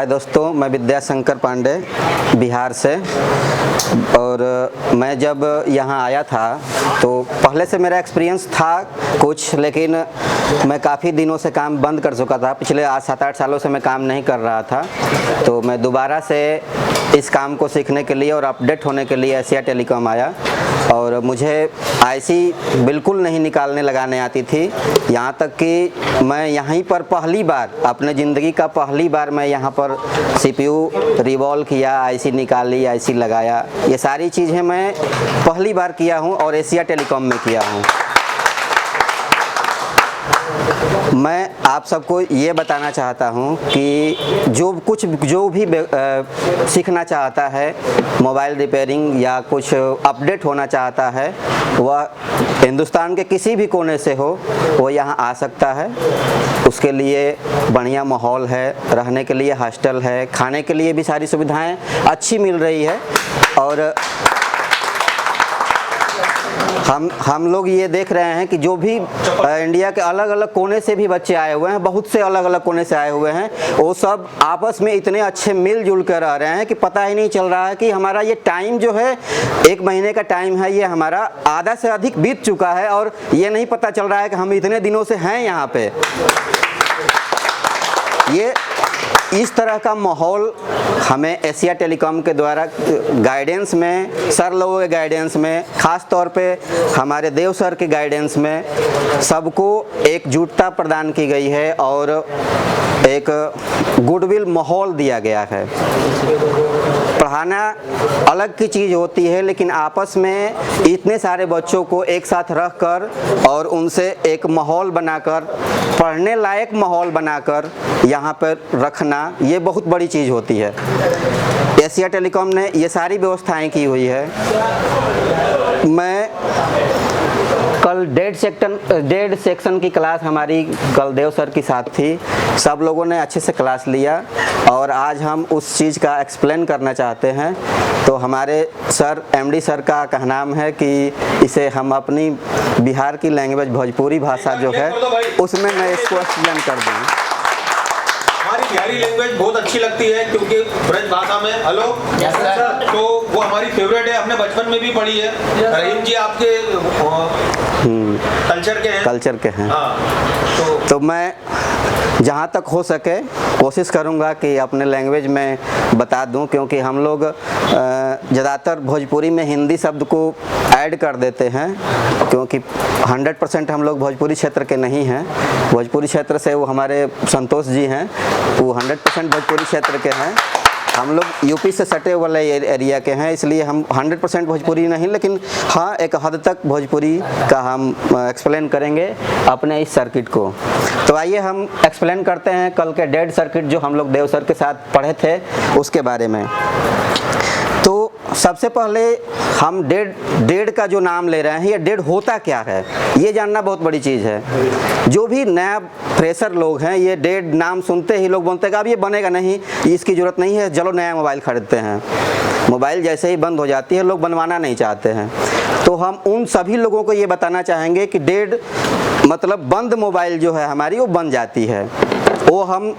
हाय दोस्तों, मैं विद्याशंकर पांडे बिहार से। और मैं जब यहाँ आया था तो पहले से मेरा एक्सपीरियंस था कुछ, लेकिन मैं काफ़ी दिनों से काम बंद कर चुका था। पिछले 7-8 सालों से मैं काम नहीं कर रहा था। तो मैं दोबारा से इस काम को सीखने के लिए और अपडेट होने के लिए एशिया टेलीकॉम आया। और मुझे आईसी बिल्कुल नहीं निकालने लगाने आती थी, यहाँ तक कि मैं यहीं पर पहली बार अपने ज़िंदगी का पहली बार मैं यहाँ पर सीपीयू रिवॉल्व किया, आईसी निकाली, आईसी लगाया। ये सारी चीज़ें मैं पहली बार किया हूँ और एशिया टेलीकॉम में किया हूँ। मैं आप सबको ये बताना चाहता हूँ कि जो भी सीखना चाहता है, मोबाइल रिपेयरिंग या कुछ अपडेट होना चाहता है, वह हिंदुस्तान के किसी भी कोने से हो, वो यहाँ आ सकता है। उसके लिए बढ़िया माहौल है, रहने के लिए हॉस्टल है, खाने के लिए भी सारी सुविधाएं अच्छी मिल रही है। और हम लोग ये देख रहे हैं कि जो भी इंडिया के अलग अलग कोने से भी बच्चे आए हुए हैं, बहुत से अलग अलग कोने से आए हुए हैं, वो सब आपस में इतने अच्छे मिलजुल कर रह रहे हैं कि पता ही नहीं चल रहा है कि हमारा ये टाइम जो है 1 महीने का टाइम है, ये हमारा आधा से अधिक बीत चुका है और ये नहीं पता चल रहा है कि हम इतने दिनों से हैं यहाँ पे। ये इस तरह का माहौल हमें एशिया टेलीकॉम के द्वारा गाइडेंस में, सर लोगों के गाइडेंस में, ख़ास तौर पे हमारे देव सर के गाइडेंस में सबको एकजुटता प्रदान की गई है और एक गुडविल माहौल दिया गया है। पढ़ाना अलग की चीज़ होती है, लेकिन आपस में इतने सारे बच्चों को एक साथ रख कर और उनसे एक माहौल बनाकर, पढ़ने लायक माहौल बनाकर यहाँ पर रखना, ये बहुत बड़ी चीज़ होती है। एशिया टेलीकॉम ने ये सारी व्यवस्थाएं की हुई है। मैं कल डेढ़ सेक्शन की क्लास हमारी कल देव सर के साथ थी। सब लोगों ने अच्छे से क्लास लिया और आज हम उस चीज़ का एक्सप्लेन करना चाहते हैं। तो हमारे सर एमडी सर का कहनाम है कि इसे हम अपनी बिहार की लैंग्वेज भोजपुरी भाषा जो है उसमें मैं इसको एक्सप्लेन कर दूँ। हमारी बिहारी लैंग्वेज बहुत अच्छी लगती है क्योंकि ब्रज भाषा में हेलो तो वो हमारी फेवरेट है, हमने बचपन में भी पढ़ी है। रहीम जी आपके कल्चर के हैं। हाँ, तो मैं जहाँ तक हो सके कोशिश करूँगा कि अपने लैंग्वेज में बता दूँ, क्योंकि हम लोग ज़्यादातर भोजपुरी में हिंदी शब्द को ऐड कर देते हैं, क्योंकि 100% हम लोग भोजपुरी क्षेत्र के नहीं हैं। भोजपुरी क्षेत्र से वो हमारे संतोष जी हैं, वो 100% भोजपुरी क्षेत्र के हैं। हम लोग यूपी से सटे वाले एरिया के हैं, इसलिए हम 100% भोजपुरी नहीं, लेकिन हाँ एक हद तक भोजपुरी का हम एक्सप्लेन करेंगे अपने इस सर्किट को। तो आइए हम एक्सप्लेन करते हैं कल के डेड सर्किट जो हम लोग देव सर के साथ पढ़े थे उसके बारे में। तो सबसे पहले हम डेड का जो नाम ले रहे हैं, ये डेड होता क्या है, ये जानना बहुत बड़ी चीज़ है। जो भी नया फ्रेशर लोग हैं, ये डेड नाम सुनते ही लोग बोलते हैं कि अब ये बनेगा नहीं, इसकी ज़रूरत नहीं है, चलो नया मोबाइल खरीदते हैं। मोबाइल जैसे ही बंद हो जाती है, लोग बनवाना नहीं चाहते हैं। तो हम उन सभी लोगों को ये बताना चाहेंगे कि डेड मतलब बंद मोबाइल जो है हमारी, वो बन जाती है। वो हम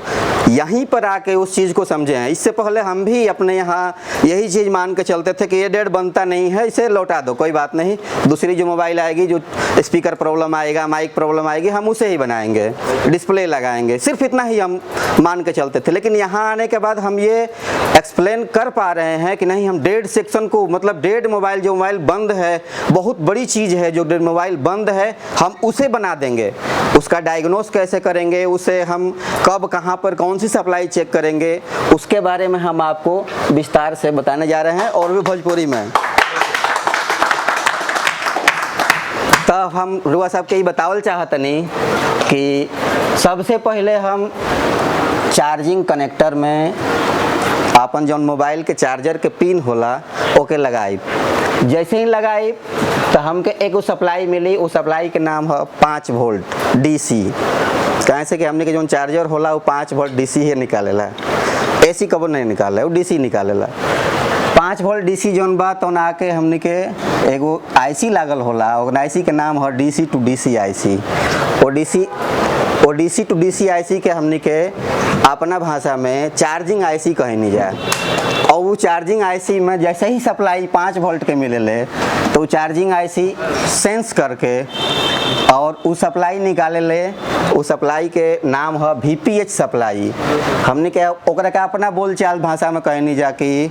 यहीं पर आके उस चीज़ को समझे हैं। इससे पहले हम भी अपने यहाँ यही चीज़ मान के चलते थे कि ये डेड बनता नहीं है, इसे लौटा दो, कोई बात नहीं, दूसरी जो मोबाइल आएगी, जो स्पीकर प्रॉब्लम आएगा, माइक प्रॉब्लम आएगी, हम उसे ही बनाएंगे, डिस्प्ले लगाएंगे, सिर्फ इतना ही हम मान के चलते थे। लेकिन यहाँ आने के बाद हम ये एक्सप्लेन कर पा रहे हैं कि नहीं, हम डेड सेक्शन को, मतलब डेड मोबाइल, जो मोबाइल बंद है, बहुत बड़ी चीज़ है, जो डेड मोबाइल बंद है, हम उसे बना देंगे। उसका डायग्नोस कैसे करेंगे, उसे हम कब कहाँ पर कौन सी सप्लाई चेक करेंगे, उसके बारे में हम आपको विस्तार से बताने जा रहे हैं, और भी भोजपुरी में। तब हम रुआ साहब के ही बतावल चाहतनी कि सबसे पहले हम चार्जिंग कनेक्टर में अपन जौन मोबाइल के चार्जर के पिन होला ओके लगाई। जैसे ही लगाई तो हमके एक सप्लाई मिली, उस सप्लाई के नाम है 5 वोल्ट DC। कहाँ से कि हमने के जो चार्जर होला वो 5 वोल्ट DC ही निकालेला, AC कब नहीं निकाले, वो DC निकालेला। 5 वोल्ट डीसी जौन बा तो ना के हमनी के एगो आईसी लागल होला, और आईसी के नाम है डीसी टू डीसी आईसी। ओ डीसी टू डीसी आईसी के हमनी के अपना भाषा में चार्जिंग आईसी कहनी जा। और वो चार्जिंग आईसी में जैसे ही सप्लाई 5 वोल्ट के मिलेले तो चार्जिंग आईसी सेंस करके और उ सप्लाई निकाले ले। उ सप्लाई के नाम है VPH सप्लाई। हमने के ओकरा के अपना बोलचाल भाषा में कहनी जा कि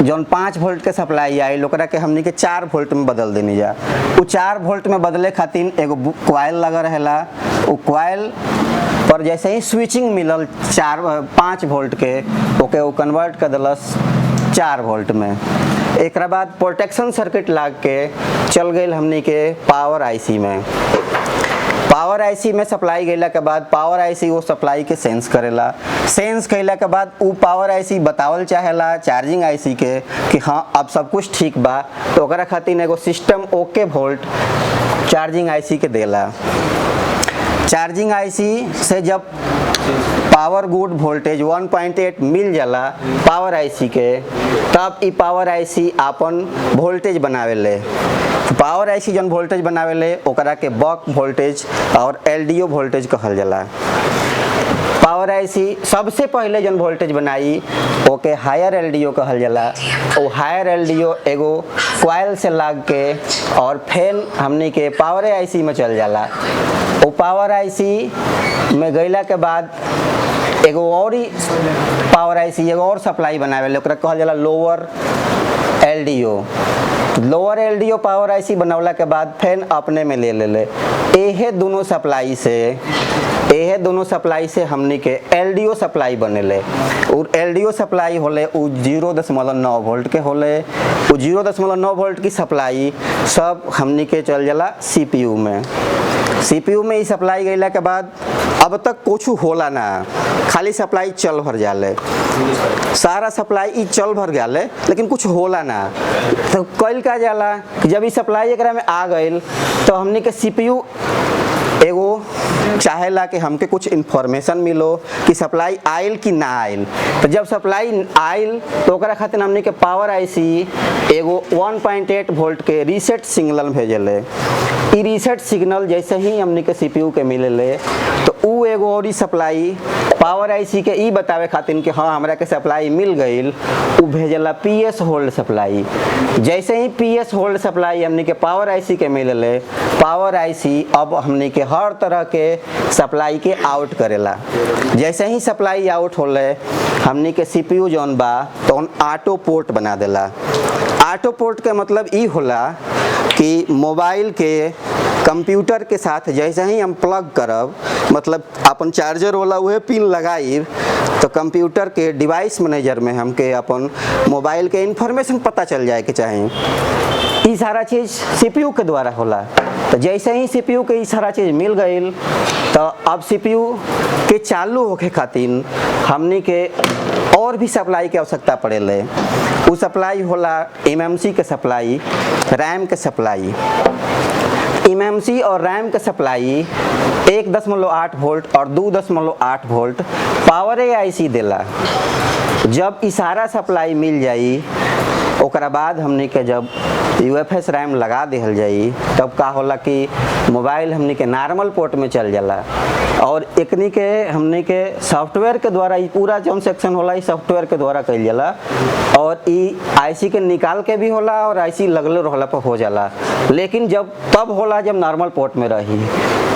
जौन 5 वोल्ट के सप्लाई आई ओकरा के हमनी के 4 वोल्ट में बदल देनी जा। उ 4 वोल्ट में बदले खातिर एगो कॉइल लगा रहेला। उ कॉइल पर जैसे ही स्विचिंग मिलल 5 वोल्ट के ओके वो कन्वर्ट कर दिलस 4 वोल्ट में। एक बाद प्रोटेक्शन सर्किट लाग के चल गई हमनी के पावर आईसी में। पावर आईसी में सप्लाई गईला के बाद पावर आईसी वो सप्लाई के सेंस करेला। सेंस कैला के बाद उ पावर आईसी बतावल चाहेला चार्जिंग आईसी के कि हाँ अब सब कुछ ठीक बा, तो ओकरा खातिर एगो सिस्टम ओके वोल्ट चार्जिंग आईसी के देला। चार्जिंग आईसी से जब पावर गुड वोल्टेज 1.8 मिल जाला पावर आईसी के, तब ई पावर आईसी अपन वोल्टेज बनावेले। पावर आईसी जौन वोल्टेज बनावेले ओकरा के बक वोल्टेज और एलडीओ वोल्टेज कहल जाला। पावर आईसी सबसे पहले जौन वोल्टेज बनाई ओके हायर एलडीओ कहल जाला। वो हायर एलडीओ एगो कॉइल से लाग के और फैन हमनी के पावर आईसी में चल जाला। वो पावर आईसी में गईला के बाद एगो और ही पावर आईसी एगो और सप्लाई बनावेले, ओकरा कहल जाला lower LDO. Lower LDO power IC बनवला के बाद फैन अपने में ले लेले। एहे दोनों सप्लाई से हमनी के एलडीओ सप्लाई बनेले। और एलडीओ सप्लाई होले उ 0.9 वोल्ट के होले। उ 0.9 वोल्ट की सप्लाई सब हमनी के चल जाला सीपीयू में। सीपीयू में ही सप्लाई गईला के बाद अब तक कुछ होला ना, खाली सप्लाई चल भर जाले। सारा सप्लाई ई चल भर जाले लेकिन कुछ होला ना। तो कल का जाला कि जब ई सप्लाई एकरा में आ गईल तो हमनी के सीपीयू एगो चाहेला कि हमके कुछ इन्फॉर्मेशन मिलो कि सप्लाई आइल कि ना आइल। तो जब सप्लाई आइल तो ओकरा खातिर हमनी के पावर आईसी एगो 1.8 वोल्ट के रीसेट सिग्नल भेजेले। ई रीसेट सिग्नल जैसे ही हमनी के सीपीयू के मिलेले तो उ एगो और सप्लाई पावर आईसी के ई बतावे खातिर कि हाँ हमरा के सप्लाई मिल गईल, उ भेजेला पीएस होल्ड सप्लाई। जैसे ही पीएस होल्ड सप्लाई हमनी के पावर आईसी के मिलेले, पावर आईसी अब हमनी के हर तरह के सप्लाई के आउट करेला। जैसे ही सप्लाई आउट होले हमनी के सीपीयू जौन बा तो ऑटो पोर्ट बना देला। ऑटो पोर्ट के मतलब ई होला कि मोबाइल के कंप्यूटर के साथ जैसे ही हम प्लग करब, मतलब अपन चार्जर वाला उहे पिन लगाइब तो कंप्यूटर के डिवाइस मैनेजर में हमके अपन मोबाइल के इंफॉर्मेशन पता चल जाए के चाही। ई सारा चीज़ सीपीयू के द्वारा होला। तो जैसे ही सीपीयू के ई सारा चीज़ मिल गईल तो अब सीपीयू के चालू होके खातिर हमनी के और भी सप्लाई के आवश्यकता पड़ेले। उ सप्लाई होला एमएमसी के सप्लाई, रैम के सप्लाई। एमएमसी और रैम के सप्लाई 1.8 वोल्ट और 2.8 वोल्ट पावर आईसी देला। जब ई सारा सप्लाई मिल जाई ओकरा बाद हमनी के जब यूएफएस रैम लगा दिहल जाई तब का होला कि मोबाइल हमनी के नॉर्मल पोर्ट में चल जाला। और एकनी के हमनी के सॉफ्टवेयर के द्वारा ई पूरा जौन सेक्शन होला ई सॉफ्टवेयर के द्वारा कइल जाला। और ई आईसी के निकाल के भी होला और आईसी लगले रहला पर हो जाला। लेकिन जब तब होला जब नॉर्मल पोर्ट में रही,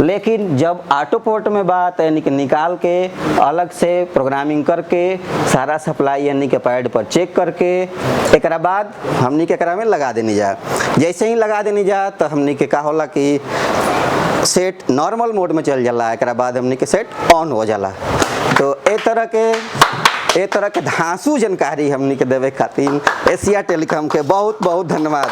लेकिन जब ऑटो पोर्ट में बात यानी कि निकाल के अलग से प्रोग्रामिंग करके सारा सप्लाई यानी के पैड पर चेक करके एकरा बाद हमनी के एकरा में लगा देनी जा। जैसे ही लगा देनी जा तो हमनी के का होला कि सेट नॉर्मल मोड में चल जाला, एकरा बाद हमनी के सेट ऑन हो जाला। तो ए तरह के धांसू जानकारी हमनी के देवे खातिर एशिया टेलीकॉम के बहुत बहुत धन्यवाद।